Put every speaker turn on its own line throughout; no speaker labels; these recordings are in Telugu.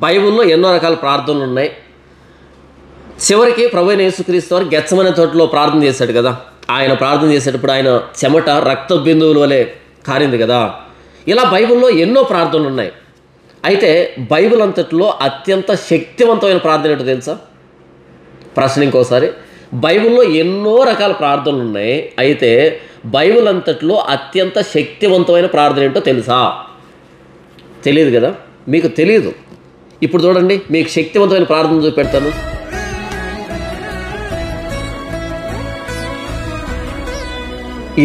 బైబిల్లో ఎన్నో రకాల ప్రార్థనలు ఉన్నాయి. చివరికి ప్రభువైన యేసుక్రీస్తు వారు గెత్సెమనే తోటలో ప్రార్థన చేశాడు కదా. ఆయన ప్రార్థన చేసేటప్పుడు ఆయన చెమట రక్త బిందువుల వలె కారింది కదా. ఇలా బైబిల్లో ఎన్నో ప్రార్థనలు ఉన్నాయి. అయితే బైబిల్ అంతట్లో అత్యంత శక్తివంతమైన ప్రార్థన ఏంటో తెలుసా? ప్రశ్న ఇంకోసారి. బైబిల్లో ఎన్నో రకాల ప్రార్థనలు ఉన్నాయి. అయితే బైబిల్ అంతట్లో అత్యంత శక్తివంతమైన ప్రార్థన ఏంటో తెలుసా? తెలియదు కదా. మీకు తెలియదు. ఇప్పుడు చూడండి, మీకు శక్తివంతమైన ప్రార్థన చూపెడతాను.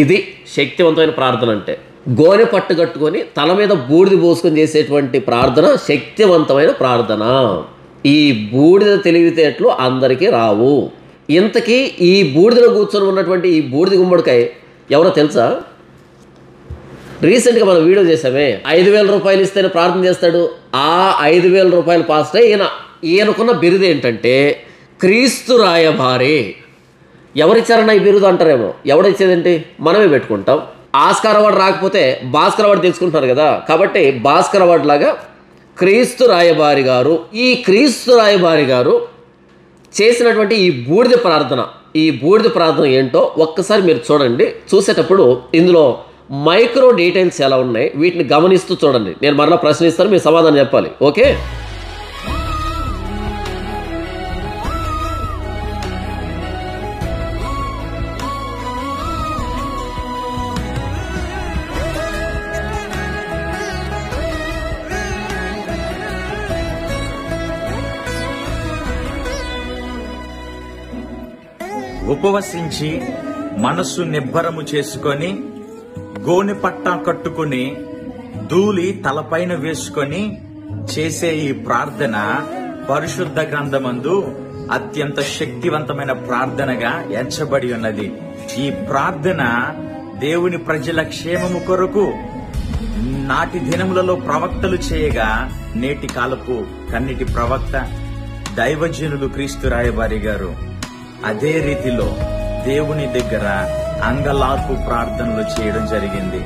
ఇది శక్తివంతమైన ప్రార్థన అంటే. గోనె పట్టు కట్టుకొని తల మీద బూడిద పోసుకొని చేసేటువంటి ప్రార్థన శక్తివంతమైన ప్రార్థన. ఈ బూడిద తెలివితేటలు అందరికీ రావు. ఇంతకీ ఈ బూడిదలో కూర్చొని ఉన్నటువంటి ఈ బూడిద గుమ్మడికాయ ఎవరో తెలుసా? రీసెంట్గా మనం వీడియో చేసామే. 5,000 రూపాయలు ఇస్తేనే ప్రార్థన చేస్తాడు. ఆ 5,000 రూపాయలు పాస్టే ఈయనకున్న బిరుదు ఏంటంటే క్రీస్తు రాయబారి. ఎవరిచ్చారన్న ఈ బిరుదు అంటారేమో. ఎవరిచ్చేదేంటి? మనమే పెట్టుకుంటాం. ఆస్కార్ అవార్డు రాకపోతే భాస్కర్ అవార్డు తెచ్చుకుంటున్నారు కదా. కాబట్టి భాస్కర్ అవార్డు లాగా క్రీస్తు రాయబారి గారు, ఈ క్రీస్తు రాయబారి గారు చేసినటువంటి ఈ బూడిద ప్రార్థన ఏంటో ఒక్కసారి మీరు చూడండి. చూసేటప్పుడు ఇందులో మైక్రో డీటెయిల్స్ ఎలా ఉన్నాయి వీటిని గమనిస్తూ చూడండి. నేను మరలా ప్రశ్నిస్తాను, మీరు సమాధానం చెప్పాలి. ఓకే?
ఉపవసించి మనస్సు నిబ్బరము చేసుకొని గోనె పట్టా కట్టుకుని ధూళి తలపైన వేసుకొని చేసే ఈ ప్రార్థన పరిశుద్ధ గ్రంథమందు అత్యంత శక్తివంతమైన ప్రార్థనగా ఎంచబడి ఉన్నది. ఈ ప్రార్థన దేవుని ప్రజల క్షేమము కొరకు నాటి దినములలో ప్రవక్తలు చేయగా నేటి కాలపు కన్నిటి ప్రవక్త దైవజనులు క్రీస్తు రాయబారి గారు అదే రీతిలో దేవుని దగ్గర అంగలార్పు ప్రార్థనలు చేయడం జరిగింది.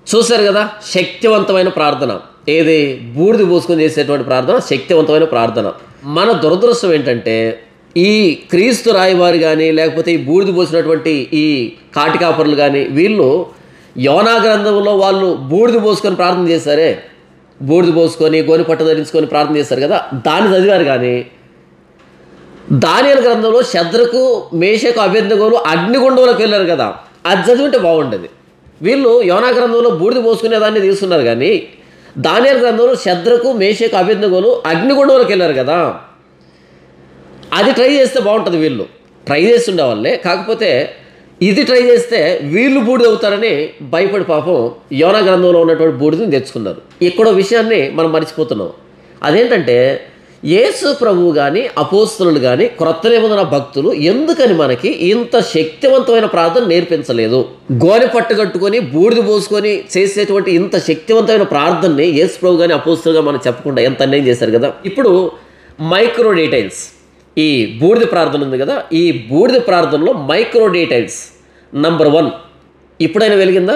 చూశారు కదా, శక్తివంతమైన ప్రార్థన. ఏది? బూడిద పోసుకొని చేసేటువంటి ప్రార్థన శక్తివంతమైన ప్రార్థన. మన దురదృష్టం ఏంటంటే ఈ క్రీస్తు రాయబారి కానీ లేకపోతే ఈ బూడిద పోసినటువంటి ఈ కాటికాపరులు కానీ వీళ్ళు యోనా గ్రంథంలో వాళ్ళు బూడిద పోసుకొని ప్రార్థన చేశారే, బూడిద పోసుకొని గోనె పట్టు ధరించుకొని ప్రార్థన చేశారు కదా, దాన్ని చదివారు. కానీ దానియేలు గ్రంథంలో శద్రకు మేషకు అబేద్నెగోలు అగ్నిగుండంలోకి వెళ్ళారు కదా, అది చదివింటే బాగుండేది. వీళ్ళు యోనా గ్రంథంలో బూడిద పోసుకునే దాన్ని తీసుకున్నారు. కానీ దానియేలు గ్రంథంలో శద్రకు మేషకు అబేద్నెగోలు అగ్నిగుండంలోకి వెళ్ళారు కదా, అది ట్రై చేస్తే బాగుంటుంది. వీళ్ళు ట్రై చేస్తుండే వాళ్ళే. కాకపోతే ఇది ట్రై చేస్తే వీళ్ళు బూడిద అవుతారని భయపడి పాపం యోనా గ్రంథంలో ఉన్నటువంటి బూడిదని తెచ్చుకున్నారు. ఇక్కడో విషయాన్ని మనం మర్చిపోతున్నాం. అదేంటంటే యేసు ప్రభువు కానీ అపోస్తలులు కానీ క్రొత్త నిబంధన భక్తులు ఎందుకని మనకి ఇంత శక్తివంతమైన ప్రార్థన నేర్పించలేదు? గోనె పట్టు కట్టుకొని బూడిద పోసుకొని చేసేటువంటి ఇంత శక్తివంతమైన ప్రార్థనని యేసు ప్రభు కానీ అపోస్తలుగా మనం చెప్పకుండా ఎంత అన్యాయం చేశారు కదా. ఇప్పుడు మైక్రో డీటెయిల్స్. ఈ బూడిద ప్రార్థన ఉంది కదా, ఈ బూడిద ప్రార్థనలో మైక్రో డీటెయిల్స్. నంబర్ 1, ఇప్పుడైనా వెలిగిందా?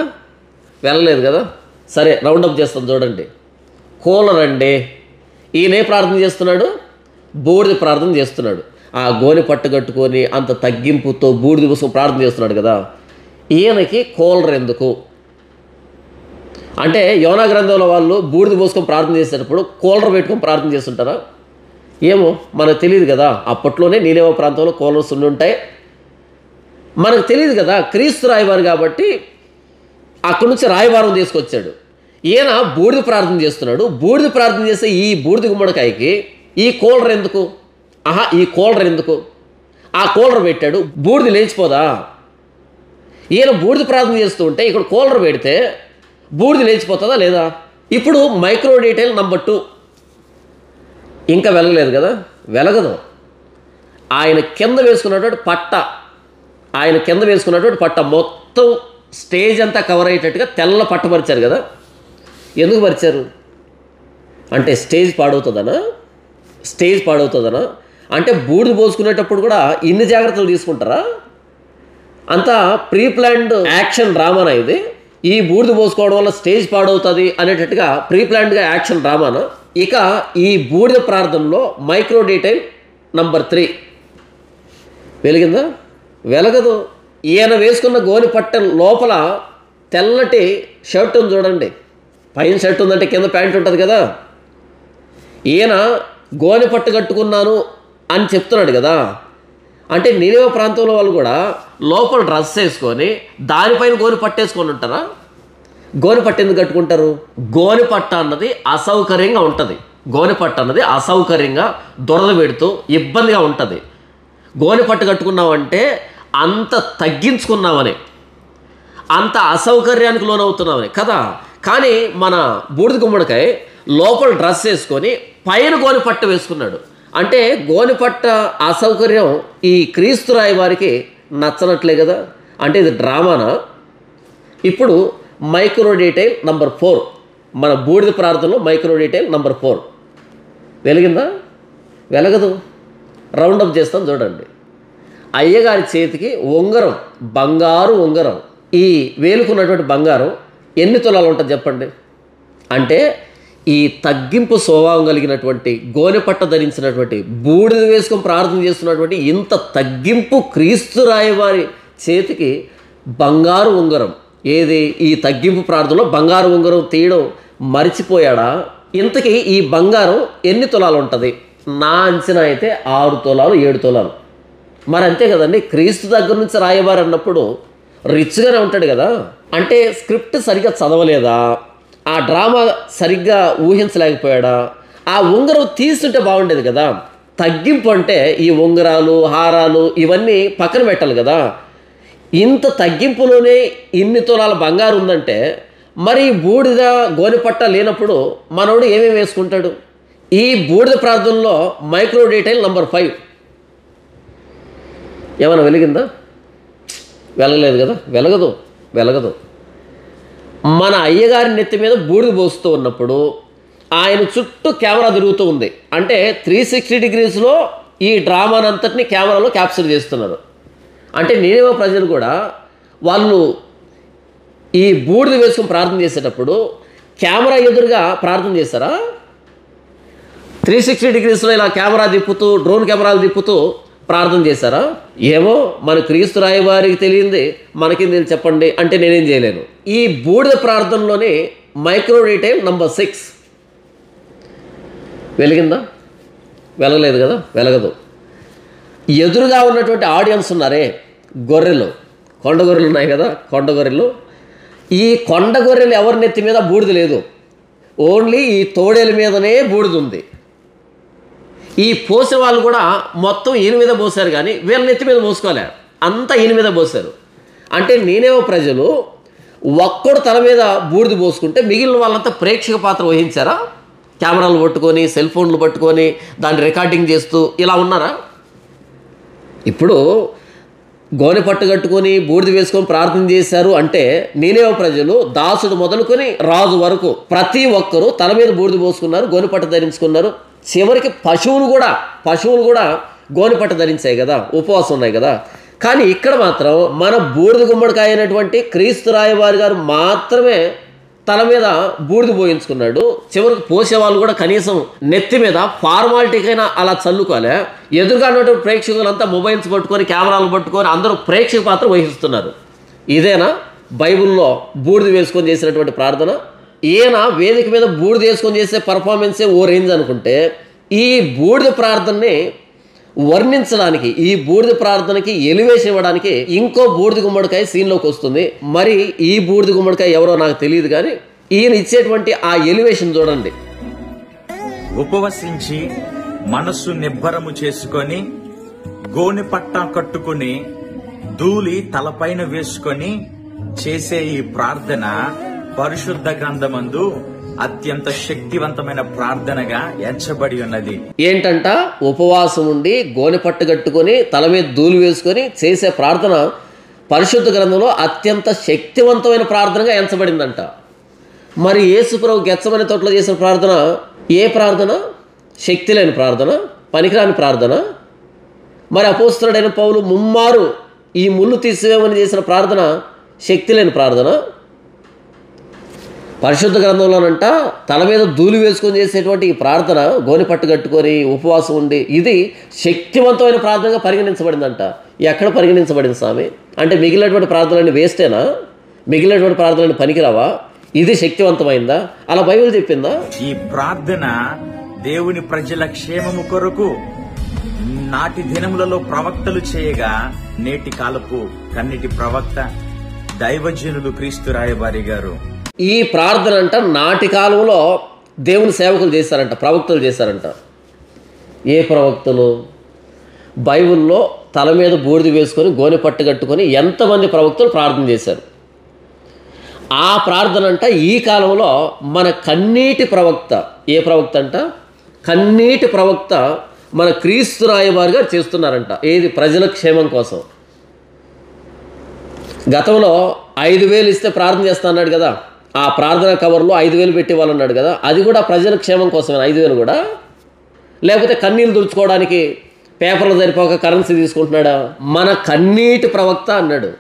వెళ్ళలేదు కదా. సరే, రౌండప్ చేస్తాం చూడండి. కూలర్ అండి. ఈయనే ప్రార్థన చేస్తున్నాడు, బూడిద ప్రార్థన చేస్తున్నాడు. ఆ గోనె పట్టు కట్టుకొని అంత తగ్గింపుతో బూడిద కోసం ప్రార్థన చేస్తున్నాడు కదా, ఈయనకి కూలర్ ఎందుకు? అంటే యోనా గ్రంథంలో వాళ్ళు బూడిద పోసుకొని ప్రార్థన చేసేటప్పుడు కూలర్ పెట్టుకొని ప్రార్థన చేస్తుంటారా? ఏమో మనకు తెలియదు కదా. అప్పట్లోనే నీలేవ ప్రాంతంలో కూలర్స్ ఉండి ఉంటాయి, మనకు తెలియదు కదా. క్రీస్తు రాయబారు కాబట్టి అక్కడి నుంచి రాయబారం తీసుకొచ్చాడు. ఈయన బూడిద ప్రార్థన చేస్తున్నాడు. బూడిద ప్రార్థన చేస్తే ఈ బూడిద గుమ్మడికాయకి ఈ కూలర్ ఎందుకు? ఈ కూలర్ ఎందుకు? ఆ కూలర్ పెట్టాడు, బూడిద లేచిపోదా? ఈయన బూడిద ప్రార్థన చేస్తూ ఉంటే ఇక్కడ కూలర్ పెడితే బూడిద లేచిపోతుందా లేదా? ఇప్పుడు మైక్రో డీటెయిల్ నంబర్ 2. ఇంకా వెలగలేదు కదా, వెలగదు. ఆయన కింద వేసుకున్నటువంటి పట్ట మొత్తం స్టేజ్ అంతా కవర్ అయ్యేటట్టుగా తెల్ల పట్ట పరిచారు కదా. ఎందుకు పరిచారు? అంటే స్టేజ్ పాడవుతుందనా? స్టేజ్ పాడవుతుందనా? అంటే బూడిద పోసుకునేటప్పుడు కూడా ఇన్ని జాగ్రత్తలు తీసుకుంటారా? అంతా ప్రీ ప్లాన్డ్ యాక్షన్ డ్రామానా ఇది? ఈ బూడిద పోసుకోవడం వల్ల స్టేజ్ పాడవుతుంది అనేటట్టుగా ప్రీ ప్లాన్డ్గా యాక్షన్ డ్రామానా? ఇక ఈ బూడిద ప్రార్థనలో మైక్రో డీటెయిల్ నంబర్ 3 వెలిగిందా? వెలగదు. ఈయన వేసుకున్న గోని పట్ట లోపల తెల్లటి షర్ట్ ఉంది చూడండి. పైన షర్ట్ ఉందంటే కింద ప్యాంట్ ఉంటుంది కదా. ఈయన గోని పట్టు కట్టుకున్నాను అని చెప్తున్నాడు కదా. అంటే నినివే ప్రాంతంలో వాళ్ళు కూడా లోపల డ్రెస్ వేసుకొని దానిపైన గోని పట్టేసుకొని ఉంటారా? గోని పట్టు ఎందుకు కట్టుకుంటారు? గోని పట్ట అన్నది అసౌకర్యంగా ఉంటుంది. గోని పట్టు అన్నది అసౌకర్యంగా దురద పెడుతూ ఇబ్బందిగా ఉంటుంది. గోని పట్టు కట్టుకున్నామంటే అంత తగ్గించుకున్నామని, అంత అసౌకర్యానికి లోనవుతున్నామని కదా. కానీ మన బూడిద గుమ్మడికాయ లోపల డ్రెస్ వేసుకొని పైన గోని పట్ట వేసుకున్నాడు. అంటే గోని పట్ట అసౌకర్యం ఈ క్రీస్తు రాయి వారికి నచ్చనట్లే కదా. అంటే ఇది డ్రామానా? ఇప్పుడు మైక్రో డీటెయిల్ నంబర్ 4, మన బూడిద ప్రార్థనలో మైక్రో డీటెయిల్ నంబర్ 4 వెలిగిందా? వెలగదు. రౌండప్ చేస్తాం చూడండి. అయ్యగారి చేతికి ఉంగరం, బంగారు ఉంగరం. ఈ వేలుకున్నటువంటి బంగారం ఎన్ని తులాలు ఉంటుంది చెప్పండి? అంటే ఈ తగ్గింపు స్వభావం కలిగినటువంటి గోనెపట్ట ధరించినటువంటి బూడిద వేసుకొని ప్రార్థన చేస్తున్నటువంటి ఇంత తగ్గింపు క్రీస్తు రాయి వారి చేతికి బంగారు ఉంగరం. ఏది? ఈ తగ్గింపు ప్రార్థనలో బంగారు ఉంగరం తీయడం మరిచిపోయాడా? ఇంతకీ ఈ బంగారం ఎన్ని తులాలు ఉంటుంది? నా అంచనా అయితే 6 తులాలు 7 తులాలు. మరి అంతే కదండి. క్రీస్తు దగ్గర నుంచి రాయవారు అన్నప్పుడు రిచ్గానే ఉంటాడు కదా. అంటే స్క్రిప్ట్ సరిగ్గా చదవలేదా? ఆ డ్రామా సరిగ్గా ఊహించలేకపోయాడా? ఆ ఉంగరం తీసుంటే బాగుండేది కదా. తగ్గింపు అంటే ఈ ఉంగరాలు, హారాలు ఇవన్నీ పక్కన పెట్టాలి కదా. ఇంత తగ్గింపులోనే ఇన్ని తులాల బంగారు ఉందంటే మరి బూడిద గోనెపట్ట లేనప్పుడు మనోడు ఏమేమి వేసుకుంటాడు? ఈ బూడిద ప్రార్థనలో మైక్రో డీటెయిల్ నంబర్ 5 ఏమైనా వెలిగిందా? వెలగలేదు కదా. వెలగదు. మన అయ్యగారి నెత్తి మీద బూడిద పోస్తూ ఉన్నప్పుడు ఆయన చుట్టూ కెమెరా తిరుగుతూ ఉంది. అంటే 360 డిగ్రీస్లో ఈ డ్రామానంతటిని కెమెరాలో క్యాప్చర్ చేస్తున్నారు. అంటే నినివే ప్రజలు కూడా వాళ్ళు ఈ బూడిద వేసుకొని ప్రార్థన చేసేటప్పుడు కెమెరా ఎదురుగా ప్రార్థన చేస్తారా? 360 డిగ్రీస్లో ఇలా కెమెరా తిప్పుతూ, డ్రోన్ కెమెరాలు తిప్పుతూ ప్రార్థన చేశారా? ఏమో మన క్రీస్తు రాయి వారికి తెలియంది మనకేం తెలియదు చెప్పండి అంటే నేనేం చేయలేను. ఈ బూడిద ప్రార్థనలోనే మైక్రో డీటెయిల్ నంబర్ 6 వెలిగిందా? వెలగలేదు కదా. వెలగదు. ఎదురుగా ఉన్నటువంటి ఆడియన్స్ ఉన్నారే, గొర్రెలు, కొండ గొర్రెలు ఉన్నాయి కదా. కొండ గొర్రెలు, ఈ కొండ గొర్రెలు ఎవరి నెత్తి మీద బూడిద లేదు. ఓన్లీ ఈ తోడేల మీదనే బూడిద ఉంది. ఈ పోసే వాళ్ళు కూడా మొత్తం ఈయన మీద పోసారు, కానీ వీళ్ళ నెత్తి మీద పోసుకోలే, అంతా ఈయన మీద పోసారు. అంటే నినివే ప్రజలు ఒక్కడు తల మీద బూడిద పోసుకుంటే మిగిలిన వాళ్ళంతా ప్రేక్షక పాత్ర వహించారా? కెమెరాలు పట్టుకొని, సెల్ ఫోన్లు పట్టుకొని దాన్ని రికార్డింగ్ చేస్తూ ఇలా ఉన్నారా? ఇప్పుడు గోనె పట్టు కట్టుకొని బూడిద వేసుకొని ప్రార్థన చేశారు అంటే నినివే ప్రజలు దాసుడు మొదలుకొని రాజు వరకు ప్రతి ఒక్కరూ తల మీద బూడిద పోసుకున్నారు, గోనె పట్టు ధరించుకున్నారు. చివరికి పశువులు కూడా గోనె పట్టు ధరించాయి కదా, ఉపవాసం ఉన్నాయి కదా. కానీ ఇక్కడ మాత్రం మన బూడిద గుమ్మడికాయ అయినటువంటి క్రీస్తు రాయి వారి గారు మాత్రమే తల మీద బూడిద పోయించుకున్నాడు. చివరికి పోసేవాళ్ళు కూడా కనీసం నెత్తి మీద ఫార్మాలిటీకైనా అలా చల్లుకోలే. ఎదురుగా ఉన్నటువంటి ప్రేక్షకులంతా మొబైల్స్ పట్టుకొని, కెమెరాలు పట్టుకొని అందరూ ప్రేక్షక పాత్ర వహిస్తున్నారు. ఇదేనా బైబిల్లో బూడిద వేసుకొని చేసినటువంటి ప్రార్థన? ఈయన వేదిక మీద బూడిద వేసుకొని చేసే పర్ఫార్మెన్సే ఓ రేంజ్ అనుకుంటే, ఈ బూడిద ప్రార్థనని వర్ణించడానికి, ఈ బూడిద ప్రార్థనకి ఎలివేషన్ ఇవ్వడానికి ఇంకో బూడిద గుమ్మడికాయ సీన్లోకి వస్తుంది. మరి ఈ బూడిద గుమ్మడికాయ ఎవరో నాకు తెలియదు, కానీ ఈయన ఇచ్చేటువంటి ఆ ఎలివేషన్ చూడండి.
ఉపవసించి మనస్సు నిబ్బరము చేసుకొని గోనె పట్టా కట్టుకుని ధూళి తలపైన వేసుకొని చేసే ఈ ప్రార్థన పరిశుద్ధ గ్రంథమందు అత్యంత శక్తివంతమైన ప్రార్థనగా ఎంచబడి ఉన్నది.
ఏంటంట? ఉపవాసం ఉండి గోనె పట్టు కట్టుకొని తల మీద ధూళి వేసుకొని చేసే ప్రార్థన పరిశుద్ధ గ్రంథంలో అత్యంత శక్తివంతమైన ప్రార్థనగా ఎంచబడిందంట. మరి యేసు ప్రభువు గెత్సెమనే తోటలో చేసిన ప్రార్థన ఏ ప్రార్థన? శక్తి లేని ప్రార్థన, పనికిరాని ప్రార్థన. మరి అపోస్తలుడైన పౌలు ముమ్మారు ఈ ముళ్ళు తీసివేయమని చేసిన ప్రార్థన శక్తి లేని ప్రార్థన. పరిశుద్ధ గ్రంథంలోనంట తల మీద ధూళి వేసుకొని చేసేటువంటి ఈ ప్రార్థన, గోని పట్టు కట్టుకొని ఉపవాసం ఉండి, ఇది శక్తివంతమైన ప్రార్థనగా పరిగణించబడిందంట. ఎక్కడ పరిగణించబడింది స్వామి అంటే? మిగిలినటువంటి ప్రార్థనలన్నీ వేస్టేనా? మిగిలినటువంటి ప్రార్థనలన్నీ పనికిరావా? ఇది శక్తివంతమైందా? అలా బైబిల్ చెప్పిందా?
ఈ ప్రార్థన దేవుని ప్రజల క్షేమము కొరకు నాటి దినములలో ప్రవక్తలు చేయగా, నేటి కాలపు కన్నిటి ప్రవక్త దైవజనులు క్రీస్తు రాయబారి గారు
ఈ ప్రార్థన అంట నాటి కాలంలో దేవుని సేవకులు చేశారంట, ప్రవక్తలు చేశారంట. ఏ ప్రవక్తలు? బైబిల్లో తల మీద బూడిద వేసుకొని గోనె పట్టు కట్టుకొని ఎంతమంది ప్రవక్తలు ప్రార్థన చేశారు. ఆ ప్రార్థన అంట ఈ కాలంలో మన కన్నీటి ప్రవక్త, ఏ ప్రవక్త అంట? కన్నీటి ప్రవక్త మన క్రీస్తు రాయబారి గారు చేస్తున్నారంట. ఏది? ప్రజల క్షేమం కోసం. గతంలో 5,000 ఇస్తే ప్రార్థన చేస్తా అన్నాడు కదా, ఆ ప్రార్థన కవర్లో 5,000 పెట్టేవాళ్ళన్నాడు కదా, అది కూడా ప్రజల క్షేమం కోసమే. 5,000 కూడా? లేకపోతే కన్నీళ్ళు తుడుచుకోవడానికి పేపర్లు సరిపోక కరెన్సీ తీసుకుంటున్నాడా? మన కన్నీటి ప్రవక్త అన్నాడు.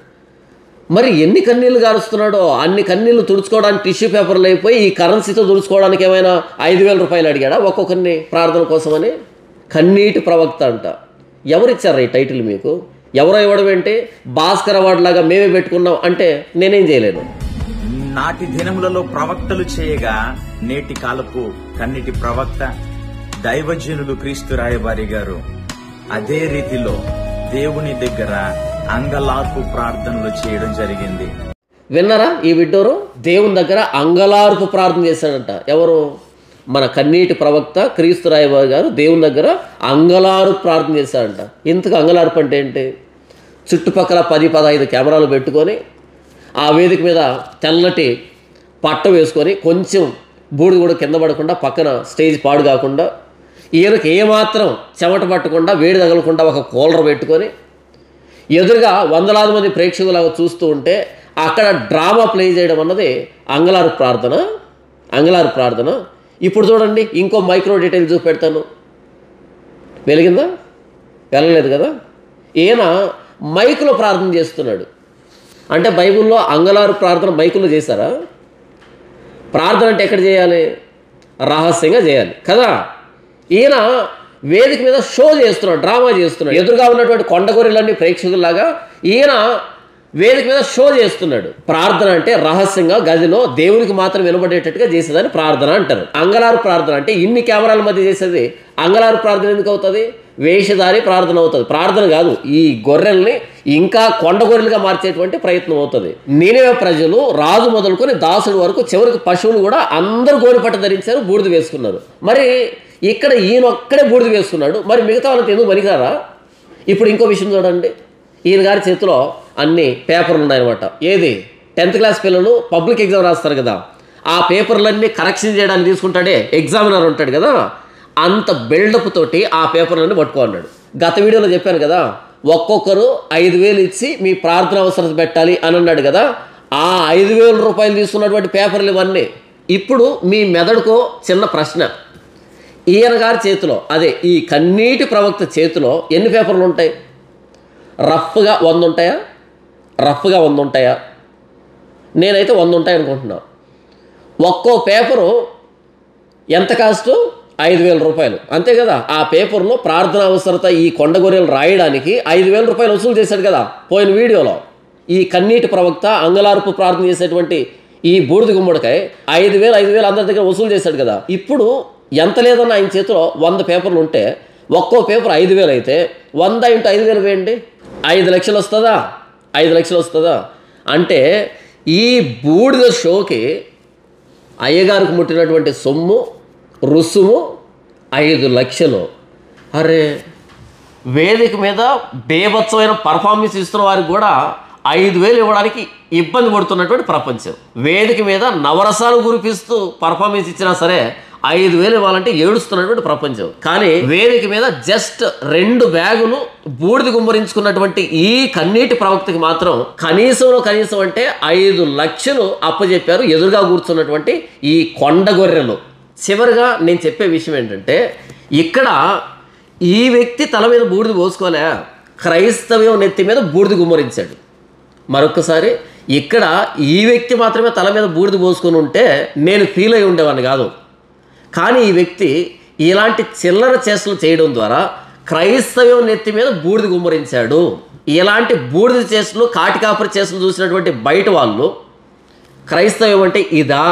మరి ఎన్ని కన్నీళ్ళు గారుస్తున్నాడో అన్ని కన్నీళ్ళు తుడుచుకోవడానికి టిష్యూ పేపర్లు అయిపోయి ఈ కరెన్సీతో తుడుచుకోవడానికి ఏమైనా 5,000 రూపాయలు అడిగాడా ఒక్కొక్కరిని ప్రార్థన కోసమని? కన్నీటి ప్రవక్త అంట. ఎవరిచ్చారా ఈ టైటిల్ మీకు? ఎవరో ఇవ్వడం ఏంటి? భాస్కర్ అవార్డు లాగా మేమే పెట్టుకున్నాం అంటే నేనేం చేయలేను.
నాటి దినములలో ప్రవక్తలు చేయగా, నేటి కాలపు కన్నిటి ప్రవక్త దైవజనులు క్రీస్తు రాయబారి గారు అదే రీతిలో దేవుని దగ్గర అంగలార్పు ప్రార్థనలు చేయడం జరిగింది.
విన్నారా ఈ విడ్డోరు? దేవుని దగ్గర అంగలార్పు ప్రార్థన చేశాడంట. ఎవరు? మన కన్నీటి ప్రవక్త క్రీస్తు రాయబారి గారు దేవుని దగ్గర అంగలార్పు ప్రార్థన చేశాడంట. ఇంతకు అంగలార్పు అంటే ఏంటి? చుట్టుపక్కల 10-15 కెమెరాలు పెట్టుకొని ఆ వేదిక మీద తెల్లటి పట్ట వేసుకొని కొంచెం బూడిద కూడా కింద పడకుండా, పక్కన స్టేజ్ పాడు కాకుండా, ఈయనకి ఏమాత్రం చెమట పట్టకుండా, వేడి తగలకుండా ఒక కూలర్ పెట్టుకొని ఎదురుగా వందలాది మంది ప్రేక్షకులాగా చూస్తూ ఉంటే అక్కడ డ్రామా ప్లే చేయడం అన్నది అంగలార్పు ప్రార్థన. అంగలార్పు ప్రార్థన. ఇప్పుడు చూడండి, ఇంకో మైక్రో డీటెయిల్ చూపెడతాను. వెలిగిందా? వెళ్ళలేదు కదా. ఈయన మైకులో ప్రార్థన చేస్తున్నాడు. అంటే బైబిల్లో అంగలార్పు ప్రార్థన మైకులో చేశారా? ప్రార్థన అంటే ఎక్కడ చేయాలి? రహస్యంగా చేయాలి కదా. ఈయన వేదిక మీద షో చేస్తున్నాడు, డ్రామా చేస్తున్నాడు. ఎదురుగా ఉన్నటువంటి కొండగొర్రెలన్నీ ప్రేక్షకుల్లాగా ఈయన వేదిక మీద షో చేస్తున్నాడు. ప్రార్థన అంటే రహస్యంగా గదిలో దేవునికి మాత్రం వినబడేటట్టుగా చేసేదని ప్రార్థన అంటారు. అంగలార్పు ప్రార్థన అంటే ఇన్ని కెమెరాల మధ్య చేసేది అంగలార్పు ప్రార్థన ఎందుకు అవుతుంది? వేషధారి ప్రార్థన అవుతుంది. ప్రార్థన కాదు, ఈ గొర్రెల్ని ఇంకా కొండ గొర్రెలుగా మార్చేటువంటి ప్రయత్నం అవుతుంది. నినివే ప్రజలు రాజు మొదలుకొని దాసుడు వరకు చివరికి పశువులు కూడా అందరూ గోనెపట్ట ధరించారు, బూడిద వేసుకున్నారు. మరి ఇక్కడ ఈయన ఒక్కడే బూడిద వేసుకున్నాడు, మరి మిగతా వాళ్ళకి ఎందుకు పనికిరారా? ఇప్పుడు ఇంకో విషయం చూడండి. ఈయన గారి చేతిలో అన్ని పేపర్లు ఉన్నాయన్నమాట. ఏది? 10th క్లాస్ పిల్లలు పబ్లిక్ ఎగ్జామ్ రాస్తారు కదా, ఆ పేపర్లన్నీ కరెక్షన్ చేయడానికి తీసుకుంటాడే ఎగ్జామినర్ ఉంటాడు కదా, అంత బిల్డప్ తోటి ఆ పేపర్లన్నీ పట్టుకున్నాడు. గత వీడియోలో చెప్పాను కదా, ఒక్కొక్కరు 5,000 ఇచ్చి మీ ప్రార్థన అవసరం పెట్టాలి అని అన్నాడు కదా. ఆ 5,000 రూపాయలు తీసుకున్నటువంటి పేపర్లు ఇవన్నీ. ఇప్పుడు మీ మెదడుకో చిన్న ప్రశ్న. ఈయన గారి చేతిలో, అదే ఈ కన్నీటి ప్రవక్త చేతిలో ఎన్ని పేపర్లు ఉంటాయి? రఫ్గా 100 ఉంటాయా? రఫ్గా 100 ఉంటాయా? నేనైతే 100 ఉంటాయి అనుకుంటున్నా. ఒక్కో పేపరు ఎంత కాస్ట్? 5,000 రూపాయలు, అంతే కదా. ఆ పేపర్లో ప్రార్థన అవసరత ఈ కొండగొర్రెలు రాయడానికి 5,000 రూపాయలు వసూలు చేశాడు కదా పోయిన వీడియోలో. ఈ కన్నీటి ప్రవక్త అంగలార్పు ప్రార్థన చేసేటువంటి ఈ బూడిద గుమ్మడికాయ 5,000 అందరి దగ్గర వసూలు చేశాడు కదా. ఇప్పుడు ఎంత లేదన్న ఆయన చేతిలో 100 పేపర్లు ఉంటే ఒక్కో పేపర్ 5,000 అయితే 100 × 5,000 వేయండి, 5 లక్షలు వస్తుందా? 5 లక్షలు వస్తుందా? అంటే ఈ బూడిద షోకి అయ్యగారికి ముట్టినటువంటి సొమ్ము రుసుము 5 లక్షలు. అరే, వేదిక మీద బేభత్సమైన పర్ఫార్మెన్స్ ఇస్తున్న వారికి కూడా 5,000 ఇవ్వడానికి ఇబ్బంది పడుతున్నటువంటి ప్రపంచం. వేదిక మీద నవరసాలు కురిపిస్తూ పర్ఫార్మెన్స్ ఇచ్చినా సరే 5,000 ఇవ్వాలంటే ఏడుస్తున్నటువంటి ప్రపంచం. కానీ వేదిక మీద జస్ట్ 2 బ్యాగులు బూడిద గుమ్మరించుకున్నటువంటి ఈ కన్నీటి ప్రవక్తకి మాత్రం కనీసంలో కనీసం అంటే 5 లక్షలు అప్పచెప్పారు ఎదురుగా కూర్చున్నటువంటి ఈ కొండగొర్రెలు. చివరిగా నేను చెప్పే విషయం ఏంటంటే, ఇక్కడ ఈ వ్యక్తి తల మీద బూడిద పోసుకోలే, క్రైస్తవ్యం నెత్తి మీద బూడిద గుమ్మరించాడు. మరొకసారి, ఇక్కడ ఈ వ్యక్తి మాత్రమే తల మీద బూడిద పోసుకొని ఉంటే నేను ఫీల్ అయి ఉండేవాడిని కాదు. కానీ ఈ వ్యక్తి ఇలాంటి చిల్లర చేష్టలు చేయడం ద్వారా క్రైస్తవ్యం నెత్తి మీద బూడిద గుమ్మరించాడు. ఇలాంటి బూడిద చేష్టలు, కాటికాపరి చేష్టలు చూసినటువంటి బయట వాళ్ళు క్రైస్తవ్యం అంటే ఇదా,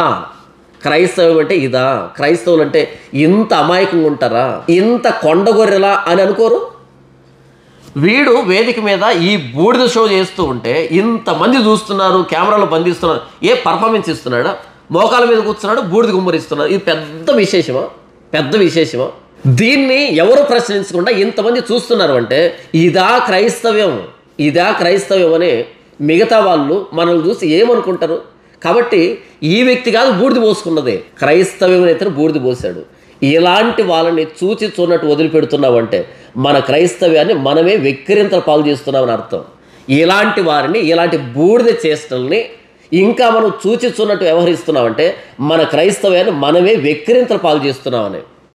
క్రైస్తవం అంటే ఇదా, క్రైస్తవులు అంటే ఇంత అమాయకంగా ఉంటారా, ఇంత కొండగొర్రెలా అని అనుకోరు. వీడు వేదిక మీద ఈ బూడిద షో చేస్తూ ఉంటే ఇంతమంది చూస్తున్నారు, కెమెరాలో బంధిస్తున్నారు. ఏ పర్ఫార్మెన్స్ ఇస్తున్నాడా? మోకాల మీద కూర్చున్నాడు, బూడిద గుమ్మరిస్తున్నాడు. ఇది పెద్ద విశేషమా? పెద్ద విశేషమా? దీన్ని ఎవరు ప్రశ్నించకుండా ఇంతమంది చూస్తున్నారు అంటే ఇదా క్రైస్తవ్యం, ఇదా క్రైస్తవ్యం అని మిగతా వాళ్ళు మనల్ని చూసి ఏమనుకుంటారు? కాబట్టి ఈ వ్యక్తి కాదు బూడిద పోసుకున్నదే, క్రైస్తవ్యం అయితే బూడిద పోసాడు. ఇలాంటి వాళ్ళని చూచి చూన్నట్టు వదిలిపెడుతున్నామంటే మన క్రైస్తవ్యాన్ని మనమే వెక్కిరింతల పాలు చేస్తున్నామని అర్థం. ఇలాంటి వారిని, ఇలాంటి బూడిద చేష్టల్ని ఇంకా మనం చూచి చూన్నట్టు వ్యవహరిస్తున్నామంటే మన క్రైస్తవ్యాన్ని మనమే వెక్కిరింతల పాలు చేస్తున్నామని.